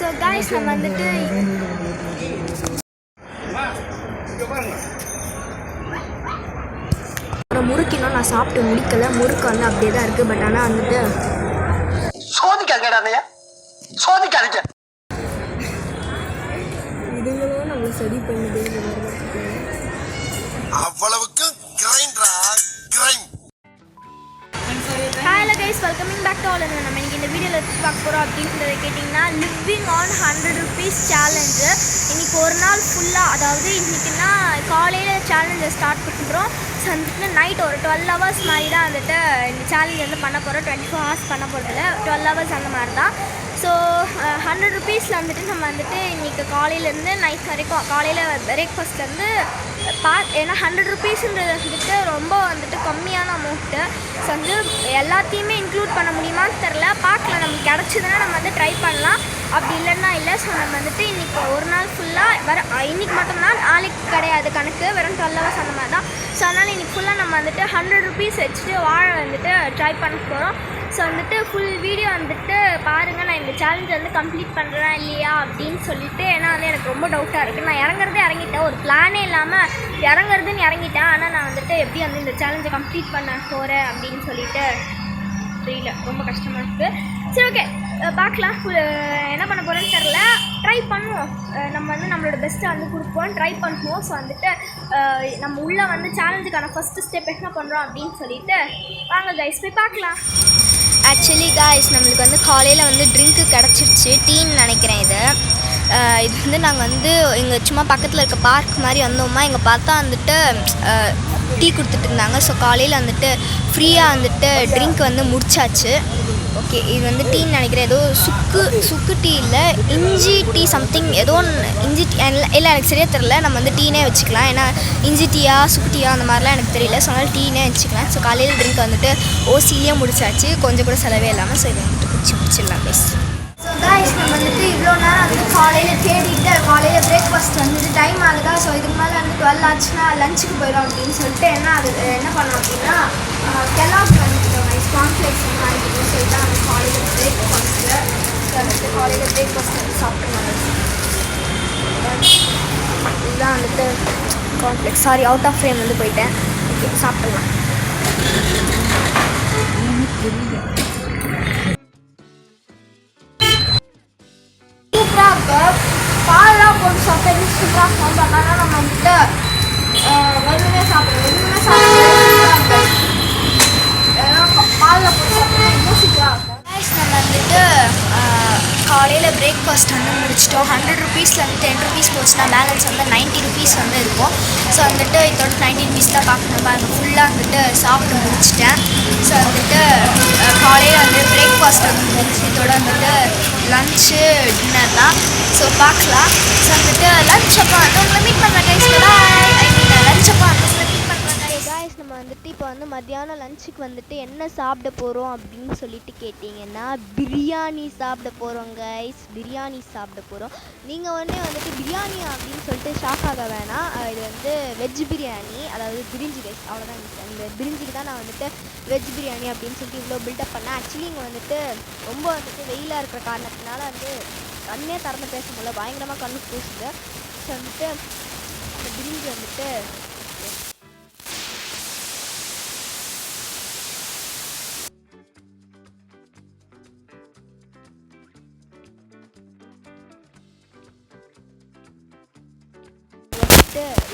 So guys நம்ம வந்துட்டு முறுக்கு இன்னும் நான் சாப்பிட்டு முடிக்கல. முறுக்கு வந்து அப்படியே தான் இருக்குது. பட் ஆனால் வந்துட்டு இதுங்களும் நம்மளை சரி பண்ணுது. அவ்வளவுக்கு hello guys, welcoming back to all. நம்ம இன்றைக்கி இந்த வீடியோவில் எடுத்து பார்க்க போகிறோம் அப்படின்றத கேட்டிங்கன்னா லிவிங் ஆன் 100 rupees சேலஞ்சு. இன்றைக்கி ஒரு நாள் ஃபுல்லாக, அதாவது இன்றைக்கின்னா காலையில் சேலஞ்சை ஸ்டார்ட் பண்ணுறோம். ஸோ வந்துட்டு நைட் ஒரு 12 hours மாதிரி தான் வந்துட்டு இந்த சேலஞ்ச் வந்து பண்ண போகிறோம். 24 hours பண்ண போகிறதில்ல, 12 hours அந்த மாதிரி தான். ஸோ 100 rupeesல வந்துட்டு நம்ம வந்துட்டு இன்றைக்கி காலையிலேருந்து நைட் வரைக்கும் காலையில் பிரேக்ஃபாஸ்ட்லேருந்து ஏன்னா 100 rupeesன்றது வந்துட்டு ரொம்ப வந்துட்டு கம்மியான அமௌண்ட்டு. ஸோ வந்து எல்லாத்தையுமே இன்க்ளூட் பண்ண முடியுமான்னு தெரில, பார்க்கலாம். நமக்கு கிடச்சிதுன்னா நம்ம வந்து ட்ரை பண்ணலாம், அப்படி இல்லைன்னா இல்லை. ஸோ நம்ம வந்துட்டு இன்றைக்கி ஒரு நாள் ஃபுல்லாக இன்றைக்கி மட்டும்தான், நாளைக்கு கிடையாது கணக்கு, வெறும் 12 hours அந்த மாதிரி தான். ஸோ அதனால் இன்றைக்கி ஃபுல்லாக நம்ம வந்துட்டு 100 rupees வச்சுட்டு வாழை வந்துட்டு ட்ரை பண்ண போகிறோம். ஸோ வந்துட்டு ஃபுல் வீடியோ வந்துட்டு பாருங்கள். நான் இந்த சேலஞ்ச் வந்து கம்ப்ளீட் பண்ணுறேன் இல்லையா அப்படின்னு சொல்லிட்டு, ஏன்னா வந்து எனக்கு ரொம்ப டவுட்டாக இருக்குது. நான் இறங்குறதே ஒரு பிளானே இல்லாமல் இறங்கிட்டேன். ஆனால் நான் வந்துட்டு எப்படி வந்து இந்த சேலஞ்சை கம்ப்ளீட் பண்ண போகிறேன் அப்படின்னு சொல்லிட்டு தெரியல, ரொம்ப கஷ்டமாக இருக்குது. சரி, ஓகே, பார்க்கலாம். என்ன பண்ண போகிறேன்னு தெரில, ட்ரை பண்ணுவோம். நம்ம வந்து நம்மளோட பெஸ்ட்டை வந்து கொடுப்போம், ட்ரை பண்ணுவோம். ஸோ வந்துட்டு நம்ம உள்ளே வந்து சேலஞ்சுக்கான ஃபஸ்ட்டு ஸ்டெப் என்ன பண்ணுறோம் அப்படின்னு சொல்லிட்டு வாங்க கைஸ் போய் பார்க்கலாம். ஆக்சுவலி காய்ஸ், நம்மளுக்கு வந்து காலையில் வந்து ட்ரிங்க்கு கிடச்சிருச்சு, டீன்னு நினைக்கிறேன். இது வந்து நாங்கள் வந்து இங்கே சும்மா பக்கத்தில் இருக்க பார்க் மாதிரி வந்தோமா, இங்கே பார்த்தா வந்துட்டு டீ கொடுத்துட்டு இருந்தாங்க. ஸோ காலையில் வந்துட்டு ஃப்ரீயாக வந்துட்டு ட்ரிங்க் வந்து முடிச்சாச்சு. ஓகே, இது வந்து டீன்னு நினைக்கிறேன். ஏதோ சுக்கு டீ இல்லை, இஞ்சி டீ சம்திங், ஏதோ ஒன்று இஞ்சி டீ இல்லை, எனக்கு சரியாக தெரில. நம்ம வந்து டீனே வச்சுக்கலாம், ஏன்னா இஞ்சி டீயா சுக்கு டீயா அந்த மாதிரிலாம் எனக்கு தெரியல. ஸோ அதனால் டீனே வச்சுக்கலாம். ஸோ காலையில் ட்ரிங்க் வந்துட்டு ஓசிலேயே முடிச்சாச்சு, கொஞ்சம் கூட செலவே இல்லாமல். ஸோ இதை வந்துட்டு முடிச்சிடலாம் ப்ளீஸ். ஸோ காய்ஸ், நம்ம வந்துட்டு இவ்வளோ நேரம் வந்துட்டு காலையில் தேடிட்டு, காலையில் பிரேக்ஃபாஸ்ட் வந்துட்டு டைம் ஆகுதா. ஸோ இதுக்கு மேலே வந்து 12 ஆச்சுன்னா லஞ்சுக்கு போயிடும் அப்படின்னு சொல்லிட்டு என்ன பண்ணோம் அப்படின்னா கெல்லாக்ஸ் வாங்கிக்கிட்டோம். ரைஸ் கார்ன்ஃப்ளேக்ஸ் வந்து வாங்கிக்கிட்டோம். ஸோ இதுதான் வந்து காலையில் பிரேக்ஃபாஸ்ட்டு. ஸோ வந்துட்டு காலையில் பிரேக்ஃபாஸ்ட் வந்து சாப்பிட்டோம். இதுதான் வந்துட்டு cornflakes. Sorry, out of frame வந்து போயிட்டேன். ஓகே, சாப்பிட்லாம். பாலெலாம் போட்டு சாப்பிட்டு சூப்பராக இருக்கும். அதனால் நம்ம வந்துட்டு வெறுமனே சாப்பிடுவோம். பாலில் போட்டு சாப்பிட்டா இன்னும் சூப்பராக இருக்கும். நம்ம வந்துட்டு காலையில் பிரேக்ஃபாஸ்ட் வந்து முடிச்சிட்டோம். 100 rupeesல வந்து 10 rupees போச்சுன்னா பேலன்ஸ் வந்து 90 rupees வந்து இருக்கும். ஸோ வந்துட்டு இதோட 90 rupees தான் பார்க்கணும். அது ஃபுல்லாக வந்துட்டு சாப்பிட்டு முடிச்சிட்டேன். ஸோ வந்துட்டு காலையில் வந்து பிரேக்ஃபாஸ்ட் வந்து முடிச்சு, இதோட வந்துட்டு லன்ச்சு டின்னர் தான். ஸோ பார்க்கலாம். ஸோ வந்துட்டு லன்ச் அப்போ வந்து உங்களை மீட் பண்ணுறேன் கைஸ். லன்ச் அப்போ வந்து உங்களை மீட் பண்ணுறேன் கைஸ். நம்ம வந்துட்டு இப்போ வந்து மத்தியானம் லஞ்சுக்கு வந்துட்டு என்ன சாப்பிட போகிறோம் அப்படின்னு சொல்லிட்டு கேட்டிங்கன்னா பிரியாணி சாப்பிட போகிறோம் கைஸ். பிரியாணி சாப்பிட போகிறோம். நீங்கள் வந்துட்டு பிரியாணி அப்படின்னு சொல்லிட்டு ஷாக் ஆக வேணாம். இது வந்து வெஜ் பிரியாணி, அதாவது பிரிஞ்சி கைஸ். அவ்வளோதான். இந்த பிரிஞ்சிக்கு தான் நான் வந்துட்டு வெஜ் பிரியாணி அப்படின்னு சொல்லிட்டு இவ்வளோ பில்டப் பண்ணேன். ஆக்சுவலி இங்கே வந்துட்டு ரொம்ப வந்துட்டு வெயிலாக இருக்கிற காரணத்தினால வந்து கண்ணே திறந்து பேச முடியல, பயங்கரமாக கண்ணு பூசுது. ஸோ வந்துட்டு அந்த பிரிஞ்சி வந்துட்டு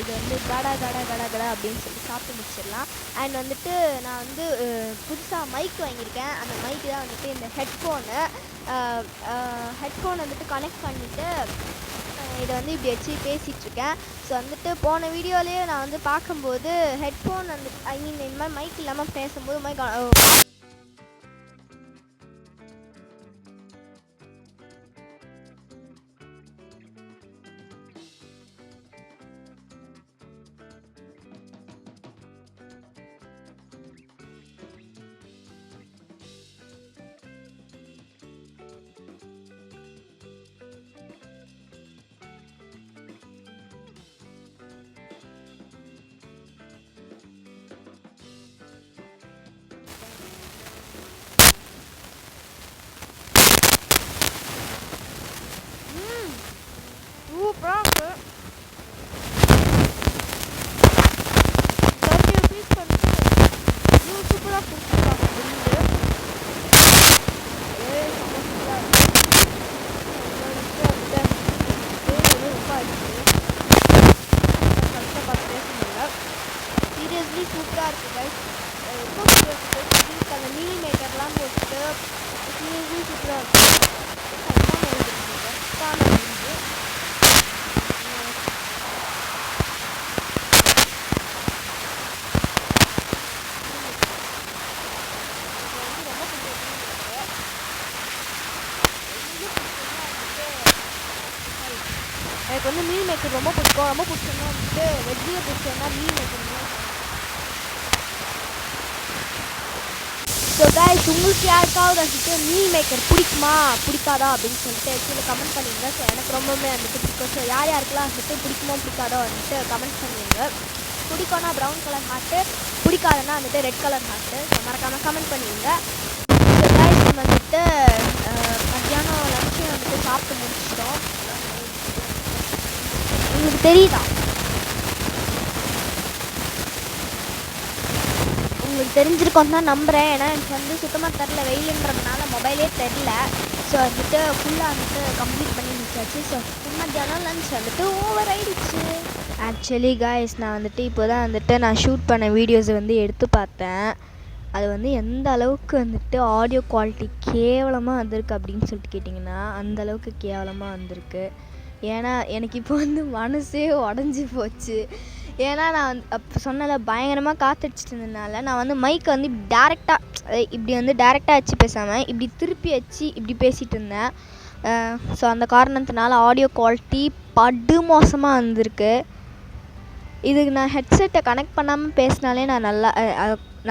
இது வந்து கடா அப்படின்னு சொல்லி சாப்பிட்டு முடிச்சிடலாம். அண்ட் வந்துட்டு நான் வந்து புதுசாக மைக் வாங்கியிருக்கேன். அந்த மைக்கு தான் வந்துட்டு இந்த ஹெட்ஃபோன் வந்துட்டு கனெக்ட் பண்ணிவிட்டு இதை வந்து இப்படி வச்சு பேசிகிட்ருக்கேன். ஸோ வந்துட்டு போன வீடியோலேயே நான் வந்து பார்க்கும்போது ஹெட்ஃபோன் வந்து இந்த மாதிரி மைக் இல்லாமல் பேசும்போது மைக் சூப்பராக இருக்குது. 30 rupees வந்து இவ்வளோ சூப்பராக கொடுத்துருக்காங்க பில்லு. சீரியஸ்லி சூப்பராக இருக்குது கைஸ். அந்த மீல் மேக்கர்லாம் போட்டு சீரியஸ்லி சூப்பராக இருக்குது. எனக்கு வந்து மீல் மேக்கர் ரொம்ப பிடிக்கும். ரொம்ப பிடிச்சோன்னா வந்துட்டு வெஜ்ஜில் பிடிச்சோன்னா மீல் மேக்கர். ஸோ கைஸ், உங்களுக்கு யாருக்காவது வந்துட்டு மீல் மேக்கர் பிடிக்குமா பிடிக்காதா அப்படின்னு சொல்லிட்டு கீழே கமெண்ட் பண்ணிடுங்க. ஸோ எனக்கு ரொம்பவுமே வந்துட்டு பிடிக்கும். ஸோ யார் யாருக்கெல்லாம் வந்துட்டு பிடிக்குமோ பிடிக்காதோ வந்துட்டு கமெண்ட் பண்ணுவீங்க. பிடிக்கும்னா ப்ரௌன் கலர் ஹார்ட்டு, பிடிக்காதுன்னா வந்துட்டு ரெட் கலர் ஹார்ட்டு. ஸோ மறக்காமல் கமெண்ட் பண்ணுவீங்க. ஸோ கைஸ், வந்துட்டு மத்தியானம் லஞ்சு வந்துட்டு சாப்பிட்டு முடிச்சிட்டோம். உங்களுக்கு தெரியுதா? உங்களுக்கு தெரிஞ்சிருக்கோம் தான் நம்புகிறேன். ஏன்னா எனக்கு வந்து சுத்தமாக தெரில, வெயிலுன்றதுனால மொபைலே தெரில. ஸோ வந்துட்டு ஃபுல்லாக வந்துட்டு கம்ப்ளீட் பண்ணி முடிச்சாச்சு. ஸோ மத்தியானம் லஞ்ச் வந்துட்டு ஓவர் ஆயிடுச்சு. ஆக்சுவலி காய்ஸ், நான் வந்துட்டு இப்போ தான் வந்துட்டு நான் ஷூட் பண்ண வீடியோஸை வந்து எடுத்து பார்த்தேன். அது வந்து எந்த அளவுக்கு வந்துட்டு ஆடியோ குவாலிட்டி கேவலமாக வந்திருக்கு அப்படின்னு சொல்லிட்டு கேட்டிங்கன்னா, அந்தளவுக்கு கேவலமாக வந்திருக்கு. ஏன்னா எனக்கு இப்போ வந்து மனசே உடஞ்சி போச்சு. ஏன்னா நான் அப்போ சொன்னல பயங்கரமாக காற்றடிச்சிட்டு இருந்ததுனால நான் வந்து மைக்கை வந்து இப்படி வந்து டேரெக்டாக வச்சு பேசாமல் இப்படி திருப்பி வச்சு இப்படி பேசிகிட்டு இருந்தேன். ஸோ அந்த காரணத்தினால ஆடியோ குவாலிட்டி படு மோசமாக வந்திருக்கு. இதுக்கு நான் ஹெட்செட்டை கனெக்ட் பண்ணாமல் பேசினாலே நான்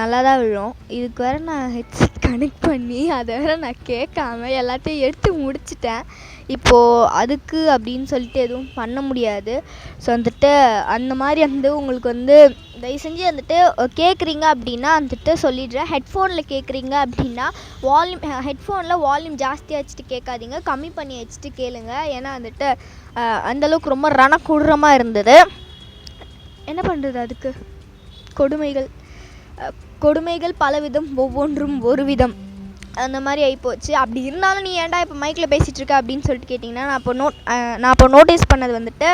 நல்லா தான் விழும். இதுக்கு வேறு நான் ஹெட்செட் கனெக்ட் பண்ணி அதை வேறு நான் கேட்காம எல்லாத்தையும் எடுத்து முடிச்சிட்டேன். இப்போது அதுக்கு அப்படின்னு சொல்லிட்டு எதுவும் பண்ண முடியாது. ஸோ வந்துட்டு அந்த மாதிரி வந்து உங்களுக்கு வந்து தயவு செஞ்சு வந்துட்டு கேட்குறீங்க அப்படின்னா வந்துட்டு சொல்லிடுறேன். ஹெட்ஃபோனில் கேட்குறீங்க அப்படின்னா ஹெட்ஃபோனில் வால்யூம் ஜாஸ்தியாக வச்சுட்டு கேட்காதீங்க, கம்மி பண்ணி வச்சுட்டு கேளுங்க. ஏன்னா வந்துட்டு அந்தளவுக்கு ரொம்ப ரணக்கொடூரமாக இருந்தது. என்ன பண்ணுறது, அதுக்கு கொடுமைகள் பலவிதம், ஒவ்வொன்றும் ஒரு விதம், அந்த மாதிரி ஆகிப்போச்சு. அப்படி இருந்தாலும் நீ ஏன்டா இப்போ மைக்கில் பேசிகிட்டு இருக்க அப்படின்னு சொல்லிட்டு கேட்டிங்கன்னா, நான் இப்போ நோட்டீஸ் பண்ணது வந்துட்டு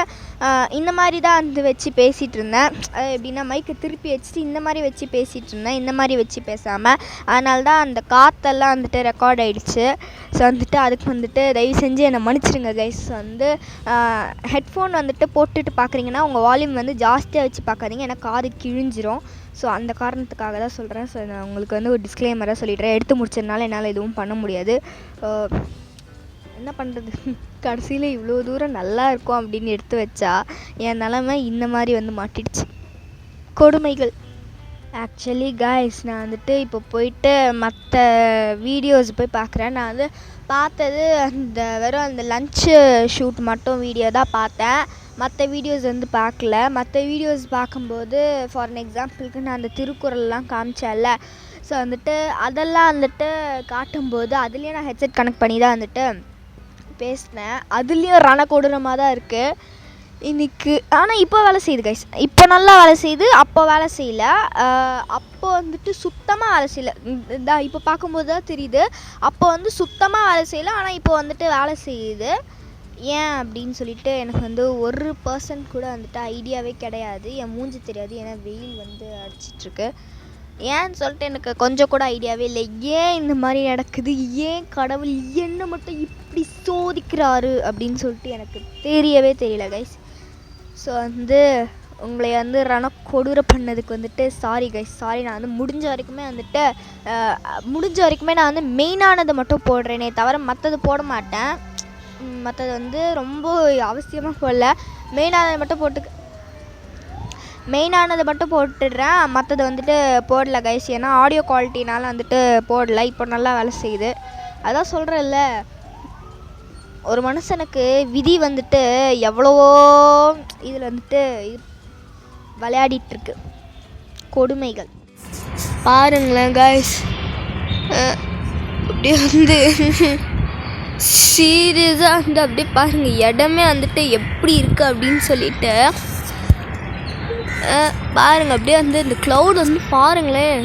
இந்த மாதிரி தான் வந்து வச்சு பேசிகிட்டு இருந்தேன். எப்படின்னா மைக்கை திருப்பி வச்சுட்டு இந்த மாதிரி வச்சு பேசிகிட்டு இருந்தேன், இந்த மாதிரி வச்சு பேசாமல். அதனால தான் அந்த காற்றெல்லாம் வந்துட்டு ரெக்கார்ட் ஆகிடுச்சு. ஸோ வந்துட்டு அதுக்கு வந்துட்டு தயவு செஞ்சு என்னை மன்னிச்சிடுங்க கைஸ். வந்து ஹெட்ஃபோன் வந்துட்டு போட்டுட்டு பார்க்குறீங்கன்னா உங்கள் வால்யூம் வந்து ஜாஸ்தியாக வச்சு பார்க்காதீங்க, ஏன்னா காது கிழிஞ்சிரும். ஸோ அந்த காரணத்துக்காக தான் சொல்கிறேன். ஸோ நான் உங்களுக்கு வந்து ஒரு டிஸ்க்ளைமராக சொல்லிடுறேன். எடுத்து முடிச்சதுனால என்னால் எதுவும் பண்ண முடியாது. என்ன பண்ணுறது, கடைசியில் இவ்வளோ தூரம் நல்லா இருக்கும் அப்படின்னு எடுத்து வச்சா என் நிலமை இந்த மாதிரி வந்து மாட்டிடுச்சு. கொடுமைகள். ஆக்சுவலி காய்ஸ், நான் வந்துட்டு இப்போ போயிட்டு மற்ற வீடியோஸ் போய் பார்க்குறேன். நான் வந்து பார்த்தது வெறும் அந்த லன்ச்சு ஷூட் மட்டும் வீடியோ தான் பார்த்தேன். மற்ற வீடியோஸ் வந்து பார்க்கல. மற்ற வீடியோஸ் பார்க்கும்போது ஃபார் எக்ஸாம்பிளுக்கு நான் அந்த திருக்குறள்லாம் காமிச்சேன்ல, ஸோ வந்துட்டு அதெல்லாம் வந்துட்டு காட்டும்போது அதுலேயும் நான் ஹெட்செட் கனெக்ட் பண்ணி தான் வந்துட்டு பேசினேன். அதுலேயும் ரணக்கொடூரமாக தான் இருக்குது இன்றைக்கி. ஆனால் இப்போ வேலை செய்யுது கைஸ், இப்போ நல்லா வேலை செய்யுது. அப்போ வேலை செய்யலை. அப்போ வந்துட்டு சுத்தமாக வேலை செய்யலை. இப்போ பார்க்கும்போது தான் தெரியுது, அப்போ வந்து சுத்தமாக வேலை செய்யலை. ஆனால் இப்போ வந்துட்டு வேலை செய்யுது. ஏன் அப்படின்னு சொல்லிட்டு எனக்கு வந்து 1% கூட வந்துட்டு ஐடியாவே கிடையாது. என் மூஞ்சி தெரியாது, ஏன்னா வெயில் வந்து அடிச்சிட்ருக்கு. ஏன்னு சொல்லிட்டு எனக்கு கொஞ்சம் கூட ஐடியாவே இல்லை. ஏன் இந்த மாதிரி நடக்குது, ஏன் கடவுள் என்ன மட்டும் இப்படி சோதிக்கிறாரு அப்படின்னு சொல்லிட்டு எனக்கு தெரியவே தெரியல கைஸ். ஸோ வந்து உங்களை வந்து ரணக்கொடூர பண்ணதுக்கு வந்துட்டு சாரி கைஸ், சாரி. நான் வந்து முடிஞ்ச வரைக்குமே நான் வந்து மெயினானதை மட்டும் போடுறேனே தவிர மற்றது போட மாட்டேன். மற்றது வந்து ரொம்ப அவசியமாக போடல, மெயினானதை மட்டும் போட்டுடுறேன். மற்றது வந்துட்டு போடல கைஸ், ஏன்னா ஆடியோ குவாலிட்டினால் வந்துட்டு போடல. இப்போ நல்லா வேலை செய்யுது. அதான் சொல்கிறேன்ல, ஒரு மனுஷனுக்கு விதி வந்துட்டு எவ்வளவோ இதில் வந்துட்டு விளையாடிட்டுருக்கு. கொடுமைகள் பாருங்களேன் கைஸ். அப்படி வந்து சீரியஸாக வந்து அப்படியே பாருங்கள் இடமே வந்துட்டு எப்படி இருக்குது அப்படின்னு சொல்லிட்டு பாருங்கள். அப்படியே வந்து இந்த க்ளவுட் வந்து பாருங்களேன்,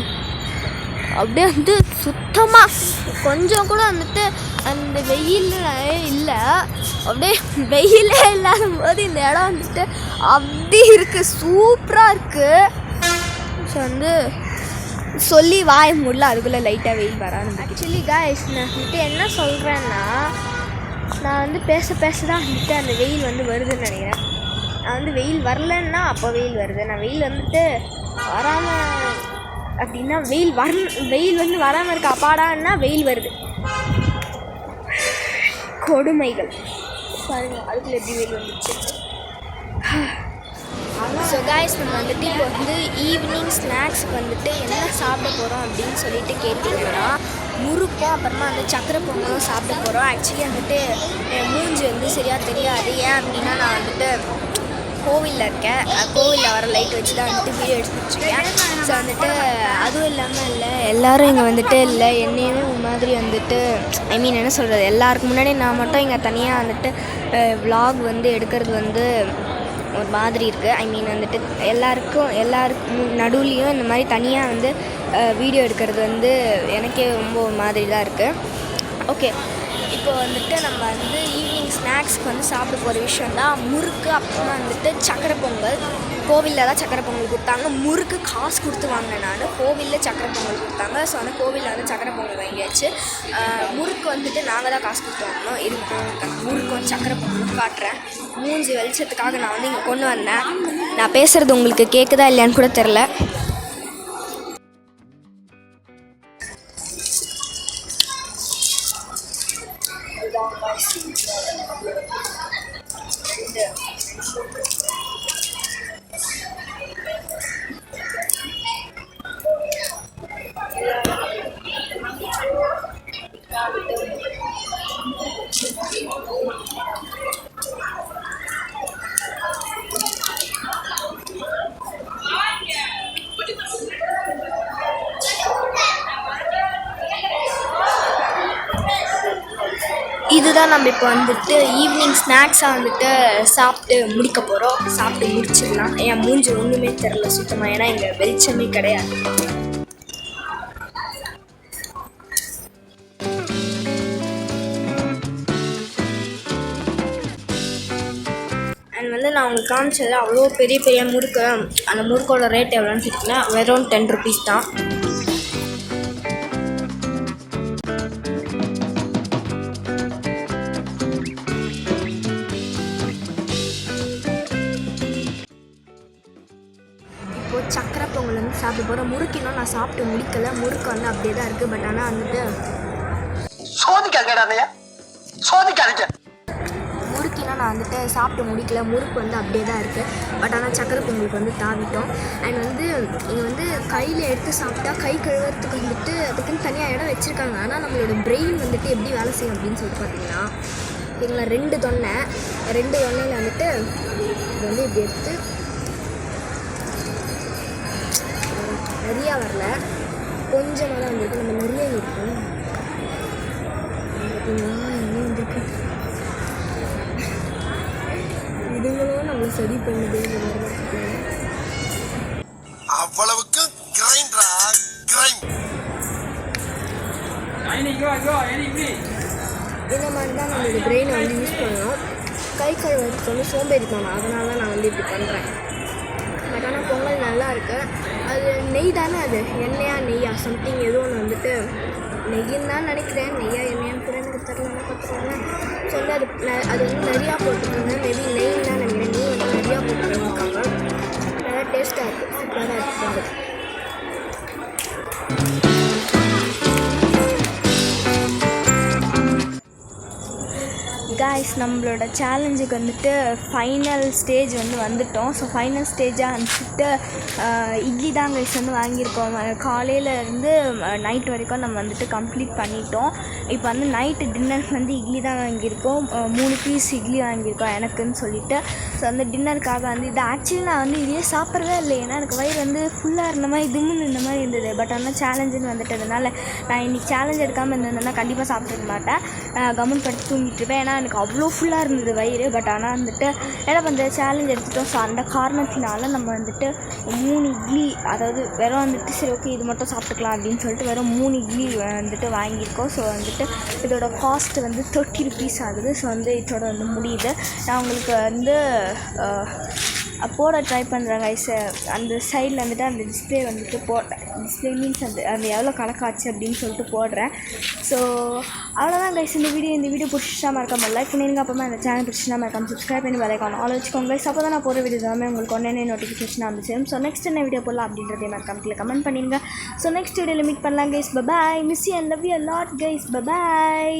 அப்படியே வந்து சுத்தமாக கொஞ்சம் கூட வந்துட்டு அந்த வெயிலே இல்லை. அப்படியே வெயிலே இல்லாத போது இந்த இடம் வந்துட்டு அப்படி இருக்குது, சூப்பராக இருக்குது. ஸோ வந்து சொல்லி வாய முடியல, அதுக்குள்ளே லைட்டாக வெயில் வர ஆரம்பிச்சு. ஆக்சுவலி காய்ஸ், நான் வந்துட்டு என்ன சொல்கிறேன்னா, நான் வந்து பேச தான் வந்துட்டு அந்த வெயில் வந்து வருதுன்னு நினைக்கிறேன். நான் வந்து வெயில் வரலன்னா அப்போ வெயில் வருது, நான் வெயில் வந்துட்டு வராமல் அப்படின்னா வெயில் வந்து வராமல் இருக்க அப்பாடான்னா வெயில் வருது. கொடுமைகள் பாருங்கள், அதுக்குள்ள எப்படி வெயில் வந்துச்சு. ஸோ காய்ஸ், நம்ம வந்துட்டு இப்போ வந்து ஈவினிங் ஸ்நாக்ஸுக்கு வந்துட்டு என்ன சாப்பிட போகிறோம் அப்படின்னு சொல்லிட்டு கேட்டிங்கன்னா, முறுக்கும் அப்புறமா வந்து சக்கரை பொங்கலும் சாப்பிட போகிறோம். ஆக்சுவலி வந்துட்டு மூஞ்சி வந்து சரியாக தெரியாது. ஏன் அப்படின்னா நான் வந்துட்டு கோவிலில் இருக்கேன், கோவிலில் வர லைட் வச்சு தான் வந்துட்டு வீடியோ எடுத்துகிட்ருக்கேன். ஸோ வந்துட்டு அதுவும் இல்லாமல் இல்லை, எல்லோரும் இங்கே வந்துட்டு இல்லை என்னையுமே ஒரு மாதிரி வந்துட்டு என்ன சொல்கிறது, எல்லாருக்கும் முன்னாடி நான் மட்டும் இங்கே தனியாக வந்துட்டு vlog வந்து எடுக்கிறது வந்து ஒரு மாதிரி இருக்குது. வந்துட்டு எல்லாருக்கும் நடுவுலையும் இந்த மாதிரி தனியாக வந்து வீடியோ எடுக்கிறது வந்து எனக்கே ரொம்ப ஒரு மாதிரி தான் இருக்குது. ஓகே, இப்போ வந்துட்டு நம்ம வந்து ஈவினிங் ஸ்நாக்ஸ்க்கு வந்து சாப்பிட போகிற விஷயம் தான் முறுக்கு, அப்புறமா வந்துட்டு சக்கரை பொங்கல். கோவிலில் தான் சக்கரை பொங்கல் கொடுத்தாங்க, முறுக்கு காசு கொடுத்து வாங்கினேன் நான். கோவிலில் சக்கரை பொங்கல் கொடுத்தாங்க, ஸோ வந்து கோவிலில் வந்து சக்கரை பொங்கல் வாங்கியாச்சு. முறுக்கு வந்துட்டு நாங்கள் தான் காசு கொடுத்து வாங்கினோம். இதுக்கு முறுக்கு வந்து சக்கரை பொங்கல் காட்டுறேன். மூஞ்சி வெளிச்சத்துக்காக நான் வந்து இங்கே கொண்டு வந்தேன். நான் பேசுகிறது உங்களுக்கு கேட்குதா இல்லையான்னு கூட தெரில. இதுதான் நம்ம இப்போ வந்துட்டு ஈவினிங் ஸ்நாக்ஸாக வந்துட்டு சாப்பிட்டு முடிக்க போகிறோம். சாப்பிட்டு முடிச்சிடலாம். என் மூஞ்சி ஒன்றுமே தெரில சுத்தமாக, ஏன்னா இங்கே வெளிச்சமே கிடையாது. அண்ட் வந்து நான் உங்களுக்கு காமிச்சது அவ்வளோ பெரிய முறுக்கு. அந்த முறுக்கோட ரேட் எவ்வளோன்னு கேட்டிங்கன்னா வெறும் 10 rupees தான். சக்கரை பொங்கல் வந்து சாப்பிட போகிறேன். முறுக்கு இன்னும் நான் சாப்பிட்டு முடிக்கலை, முறுக்கு வந்து அப்படியே தான் இருக்குது. பட் ஆனால் வந்துட்டு முறுக்கினா நான் வந்துட்டு சாப்பிட்டு முடிக்கல, முறுக்கு வந்து அப்படியே தான் இருக்குது. பட் ஆனால் சக்கரை பொங்கலுக்கு வந்து தாவிட்டோம். அண்ட் வந்து இங்கே வந்து கையில் எடுத்து சாப்பிட்டா கை கழுவுறதுக்கு வந்துட்டு அதுக்குன்னு தனியாக இடம் வச்சுருக்காங்க. ஆனால் நம்மளோட பிரெயின் வந்துட்டு எப்படி வேலை செய்யும் அப்படின்னு சொல்லிட்டு பார்த்தீங்கன்னா, இதில் 2 தொன்னையில் வந்துட்டு இது வந்து இப்படி எடுத்து நிறையா வரல, கொஞ்சமாக தான் வந்துருக்கு. நம்ம நிறைய இருக்கும் வந்துருக்கு. இதுங்களும் நம்மளை சரி பண்ணுது. அவ்வளவுக்கு இந்த மாதிரி தான் நம்மளோட பிரெயினை வந்து யூஸ் பண்ணணும். கை கழுவுறதுக்கு வந்து சோம்பேறித்தனம், அதனால தான் நான் வந்து இப்படி பண்ணுறேன். பட் ஆனால் பொங்கல் நல்லா இருக்குது. அது நெய் தானே, அது நெய்யா சம்திங் ஏதோ ஒன்று வந்துட்டு நெய்யின்னு தான் நினைக்கிறேன். நெய்யா எண்ணெயான்னு கூட எனக்கு தெரியலன்னா பார்த்துக்கோங்க. ஸோ வந்து அது வந்து நிறையா போட்டுருக்காங்க. மேபி நெய்ன்னு தான் நினைக்கிறேன். நெய் வந்து நிறையா போட்டுருக்காங்க. நல்லா டேஸ்ட்டாக இருக்குது, சூப்பராக தான் இருக்குது. காய்ஸ், நம்மளோட சேலஞ்சுக்கு வந்துட்டு ஃபைனல் ஸ்டேஜ் வந்து வந்துட்டோம். ஸோ ஃபைனல் ஸ்டேஜாக வந்துட்டு இட்லி தான் கைஸ் வந்து வாங்கியிருக்கோம். காலையிலேருந்து நைட் வரைக்கும் நம்ம வந்துட்டு கம்ப்ளீட் பண்ணிட்டோம். இப்போ வந்து நைட்டு டின்னருக்கு வந்து இட்லி தான் வாங்கியிருக்கோம். 3 பீஸ் இட்லி வாங்கியிருக்கோம் எனக்குன்னு சொல்லிட்டு. ஸோ அந்த டின்னருக்காக வந்து இது ஆக்சுவலி நான் வந்து இதே சாப்பிட்றதே இல்லை, ஏன்னா எனக்கு வயிறு வந்து ஃபுல்லாக இருந்த மாதிரி திம்முன்னு இந்த மாதிரி இருந்தது. பட் ஆனால் சேலஞ்சுன்னு வந்துட்டதுனால நான் இன்றைக்கி சேலஞ்ச் எடுக்காமல் இருந்ததுன்னா கண்டிப்பாக சாப்பிட்டுக்க மாட்டேன். கம்முன்னு படுத்து தூங்கிட்டு இருப்பேன். ஏன்னா எனக்கு அவ்வளோ ஃபுல்லாக இருந்தது வயிறு. பட் ஆனால் வந்துட்டு என்ன பண்ணுற சேலஞ்ச் எடுத்துட்டோம். ஸோ அந்த காரணத்தினால நம்ம வந்துட்டு 3 இட்லி, அதாவது வெறும் வந்துட்டு சரி ஓகே இது மட்டும் சாப்பிட்டுக்கலாம் அப்படின்னு சொல்லிட்டு வெறும் 3 இட்லி வந்துட்டு வாங்கியிருக்கோம். ஸோ வந்துட்டு இதோட காஸ்ட் வந்து 30 rupees ஆகுது. ஸோ வந்து இதோட வந்து முடியுது. நான் உங்களுக்கு வந்து போட ட்ரை பண்ணுறேன் கைஸ். அந்த சைடில் வந்துட்டு அந்த டிஸ்பிளே வந்துட்டு டிஸ்பிளே மீன்ஸ் அந்த எவ்வளோ கணக்காச்சு அப்படின்னு சொல்லிட்டு போடுறேன். ஸோ அவ்வளோதான் கைஸ். இந்த வீடியோ பிடிச்சிட்டா மறக்காம லைக் பண்ணிடுங்க. அப்புறமா அந்த சேனல் பிடிச்சிட்டா மறக்காம சப்ஸ்கிரைப் பண்ணி வரைக்கும் ஆல் வச்சுக்கோங்க கைஸ். அப்போ தான் நான் போகிற வீடியோ எல்லாமே உங்களுக்கு உடனே நோட்டிஃபிகேஷன் வந்து சேரும். ஸோ நெக்ஸ்ட் என்ன வீடியோ போடலாம் அப்படின்றதே மறக்காம கமெண்ட் பண்ணிடுங்க. ஸோ நெக்ஸ்ட் வீடியோவில் மீட் பண்ணலாம் guys. Bye bye. Miss you and love you a lot guys. Bye bye.